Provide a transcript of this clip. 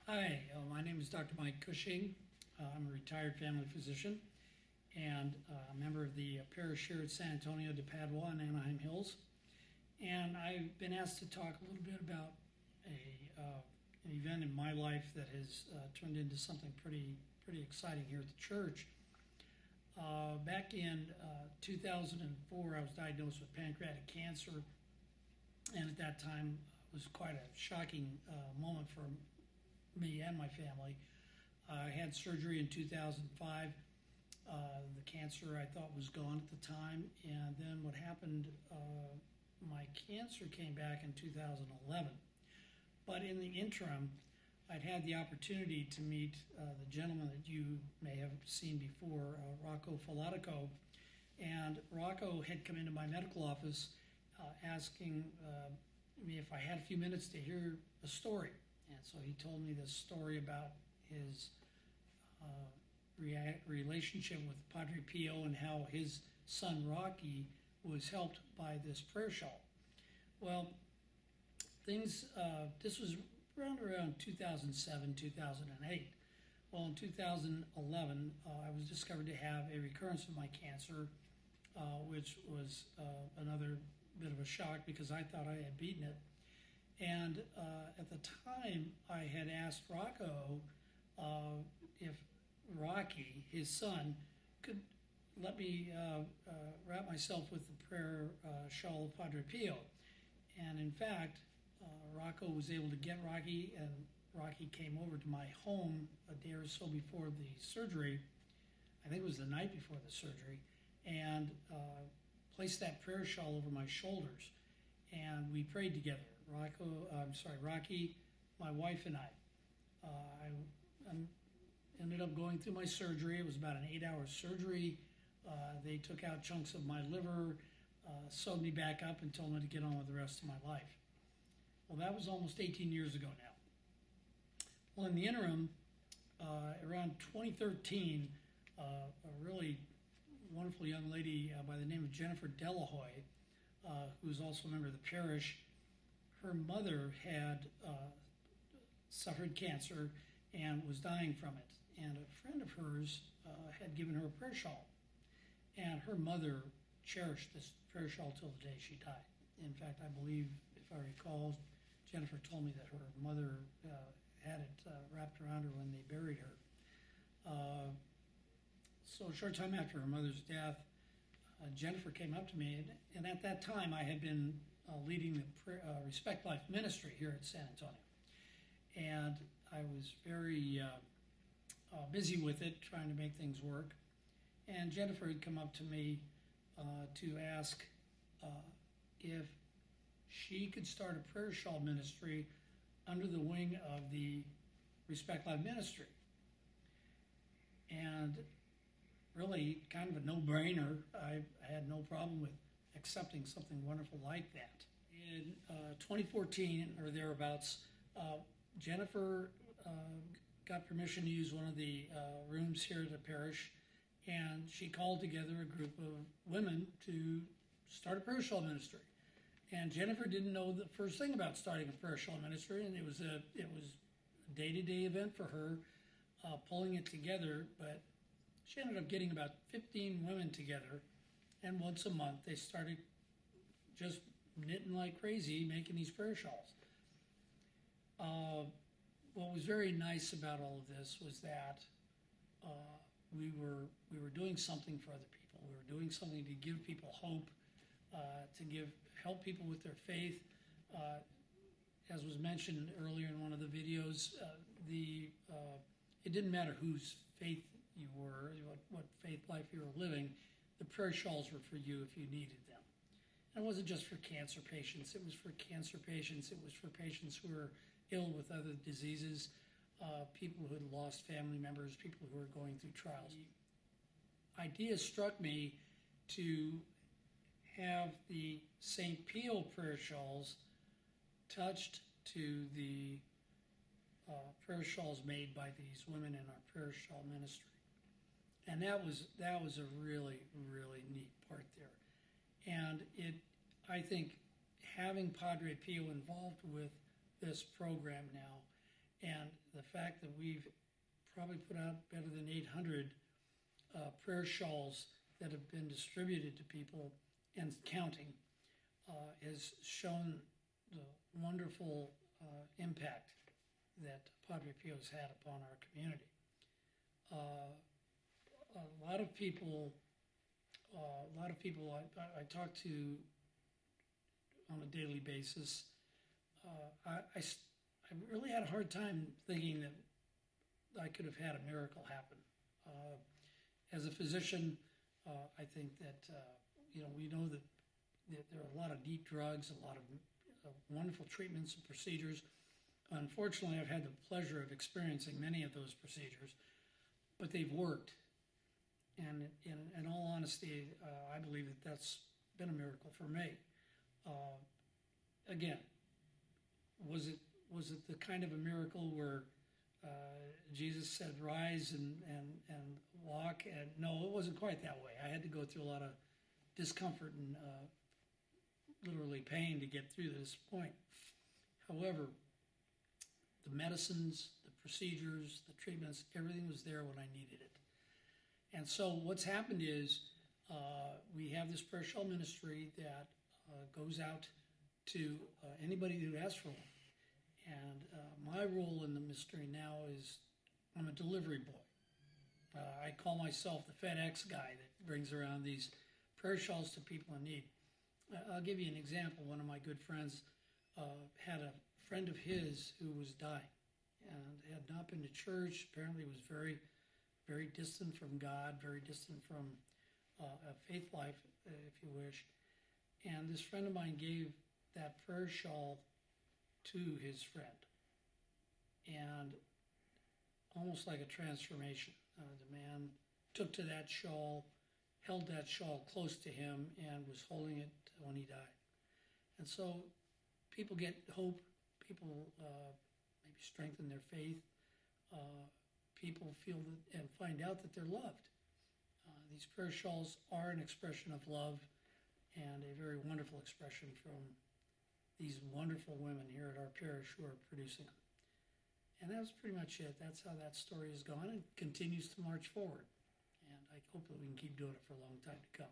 Hi, my name is Dr. Mike Cushing. I'm a retired family physician and a member of the parish here at San Antonio de Padua and Anaheim Hills. And I've been asked to talk a little bit about an event in my life that has turned into something pretty exciting here at the church. Back in 2004, I was diagnosed with pancreatic cancer, and at that time it was quite a shocking moment for me and my family. I had surgery in 2005. The cancer I thought was gone at the time, and then what happened, my cancer came back in 2011. But in the interim, I'd had the opportunity to meet the gentleman that you may have seen before, Rocco Falatico. And Rocco had come into my medical office asking me if I had a few minutes to hear a story. And so he told me this story about his relationship with Padre Pio and how his son Rocky was helped by this prayer shawl. Well, this was around 2007, 2008. Well, in 2011, I was discovered to have a recurrence of my cancer, which was another bit of a shock because I thought I had beaten it. And at the time, I had asked Rocco if Rocky, his son, could let me wrap myself with the prayer shawl of Padre Pio. And in fact, Rocco was able to get Rocky, and Rocky came over to my home a day or so before the surgery. I think it was the night before the surgery, and placed that prayer shawl over my shoulders, and we prayed together. Rocky, my wife and I. I ended up going through my surgery. It was about an 8-hour surgery. They took out chunks of my liver, sewed me back up, and told me to get on with the rest of my life. Well, that was almost 18 years ago now. Well, in the interim, around 2013, a really wonderful young lady by the name of Jennifer Delahoy, who was also a member of the parish, her mother had suffered cancer and was dying from it. And a friend of hers had given her a prayer shawl. And her mother cherished this prayer shawl till the day she died. In fact, I believe, if I recall, Jennifer told me that her mother had it wrapped around her when they buried her. So a short time after her mother's death, Jennifer came up to me, and at that time I had been leading the Respect Life ministry here at San Antonio. And I was very busy with it, trying to make things work. And Jennifer had come up to me to ask if she could start a prayer shawl ministry under the wing of the Respect Life ministry. And really kind of a no-brainer. I had no problem with accepting something wonderful like that. In 2014 or thereabouts, Jennifer got permission to use one of the rooms here at the parish, and she called together a group of women to start a prayer shawl ministry. And Jennifer didn't know the first thing about starting a prayer shawl ministry, and it was a day-to-day event for her, pulling it together. But she ended up getting about 15 women together, and once a month they started just knitting like crazy, making these prayer shawls. What was very nice about all of this was that we were doing something for other people. We were doing something to give people hope, to help people with their faith. As was mentioned earlier in one of the videos, it didn't matter whose faith you were, what faith life you were living. The prayer shawls were for you if you needed them. And it wasn't just for cancer patients. It was for cancer patients. It was for patients who were ill with other diseases, people who had lost family members, people who were going through trials. The idea struck me to have the St. Pio prayer shawls touched to the prayer shawls made by these women in our prayer shawl ministry. And that was a really, really neat part there. And I think having Padre Pio involved with this program now And the fact that we've probably put out better than 800 prayer shawls that have been distributed to people and counting has shown the wonderful impact that Padre Pio has had upon our community. A lot of people I talk to on a daily basis, I really had a hard time thinking that I could have had a miracle happen. As a physician, I think that we know that there are a lot of deep drugs, a lot of wonderful treatments and procedures. Unfortunately, I've had the pleasure of experiencing many of those procedures, but they've worked. And in all honesty, I believe that that's been a miracle for me. Again, was it the kind of a miracle where Jesus said, "Rise and walk"? And no, it wasn't quite that way. I had to go through a lot of discomfort and literally pain to get through this point. However, the medicines, the procedures, the treatments, everything was there when I needed it. And so what's happened is we have this prayer shawl ministry that goes out to anybody who asks for one. And my role in the ministry now is I'm a delivery boy. I call myself the FedEx guy that brings around these prayer shawls to people in need. I'll give you an example. One of my good friends had a friend of his who was dying and had not been to church. Apparently was very, very distant from God, very distant from a faith life, if you wish. And this friend of mine gave that prayer shawl to his friend. And almost like a transformation. The man took to that shawl, held that shawl close to him, and was holding it when he died. And so people get hope, people maybe strengthen their faith, people feel that, and find out that they're loved. These prayer shawls are an expression of love and a very wonderful expression from these wonderful women here at our parish who are producing them. And that was pretty much it. That's how that story has gone and continues to march forward. And I hope that we can keep doing it for a long time to come.